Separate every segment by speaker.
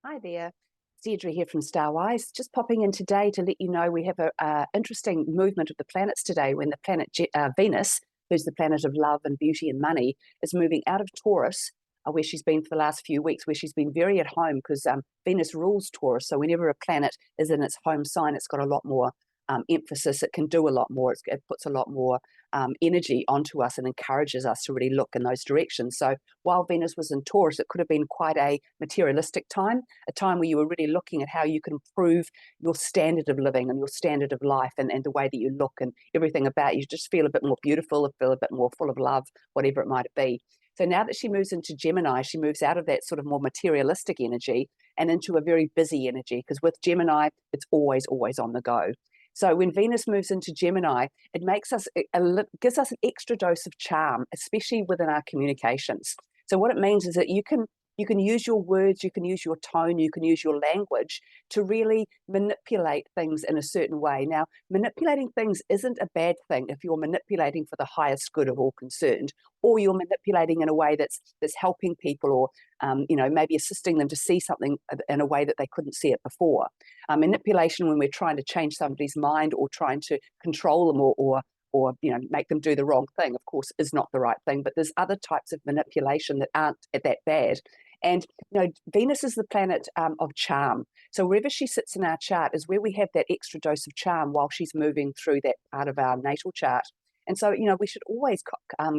Speaker 1: Hi there, Deirdre here from Starwise. Just popping in today to let you know we have a interesting movement of the planets today when the planet Venus, who's the planet of love and beauty and money, is moving out of Taurus, where she's been for the last few weeks, where she's been very at home because Venus rules Taurus. So whenever a planet is in its home sign, it's got a lot more emphasis. It can do a lot more. It puts a lot more energy onto us and encourages us to really look in those directions. So while Venus was in Taurus, it could have been quite a materialistic time, a time where you were really looking at how you can improve your standard of living and your standard of life and the way that you look and everything about you. Just feel a bit more beautiful, feel a bit more full of love, whatever it might be. So now that she moves into Gemini, she moves out of that sort of more materialistic energy and into a very busy energy, because with Gemini, it's always, always on the go. So when Venus moves into Gemini, it makes us gives us an extra dose of charm, especially within our communications. So what it means is that you can use your words, you can use your tone, you can use your language to really manipulate things in a certain way. Now, manipulating things isn't a bad thing if you're manipulating for the highest good of all concerned, or you're manipulating in a way that's helping people, or maybe assisting them to see something in a way that they couldn't see it before. Manipulation, when we're trying to change somebody's mind or trying to control them or make them do the wrong thing, of course, is not the right thing. But there's other types of manipulation that aren't that bad. And Venus is the planet of charm. So wherever she sits in our chart is where we have that extra dose of charm while she's moving through that part of our natal chart. And so, we should always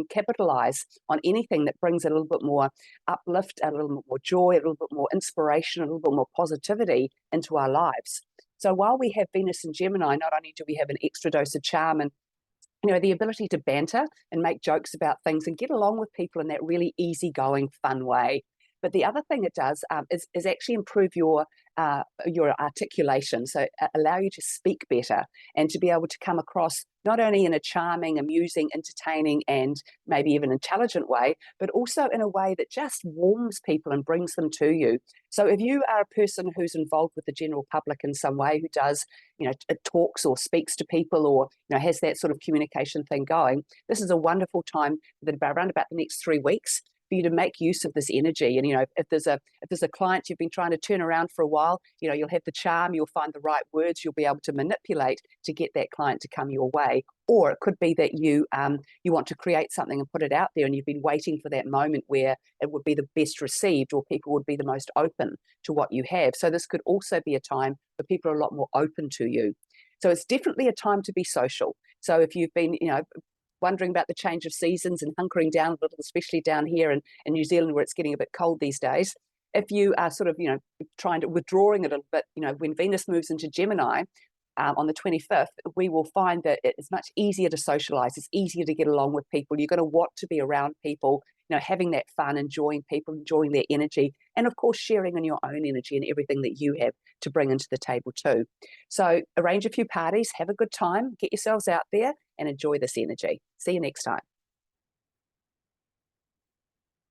Speaker 1: capitalize on anything that brings a little bit more uplift, a little bit more joy, a little bit more inspiration, a little bit more positivity into our lives. So while we have Venus in Gemini, not only do we have an extra dose of charm and the ability to banter and make jokes about things and get along with people in that really easygoing, fun way. But the other thing it does is actually improve your articulation, so allow you to speak better and to be able to come across not only in a charming, amusing, entertaining, and maybe even intelligent way, but also in a way that just warms people and brings them to you. So if you are a person who's involved with the general public in some way, who does, talks or speaks to people, or has that sort of communication thing going, this is a wonderful time that around about the next 3 weeks for you to make use of this energy. And if there's a client you've been trying to turn around for a while, you'll have the charm, you'll find the right words, you'll be able to manipulate to get that client to come your way. Or it could be that you want to create something and put it out there, and you've been waiting for that moment where it would be the best received, or people would be the most open to what you have. So this could also be a time where people are a lot more open to you. So it's definitely a time to be social. So if you've been, wondering about the change of seasons and hunkering down a little, especially down here in New Zealand where it's getting a bit cold these days, if you are sort of, trying to withdrawing a little bit, when Venus moves into Gemini on the 25th, we will find that it's much easier to socialize. It's easier to get along with people. You're going to want to be around people, having that fun, enjoying people, enjoying their energy, and of course, sharing in your own energy and everything that you have to bring into the table too. So arrange a few parties, have a good time, get yourselves out there and enjoy this energy. See you next time.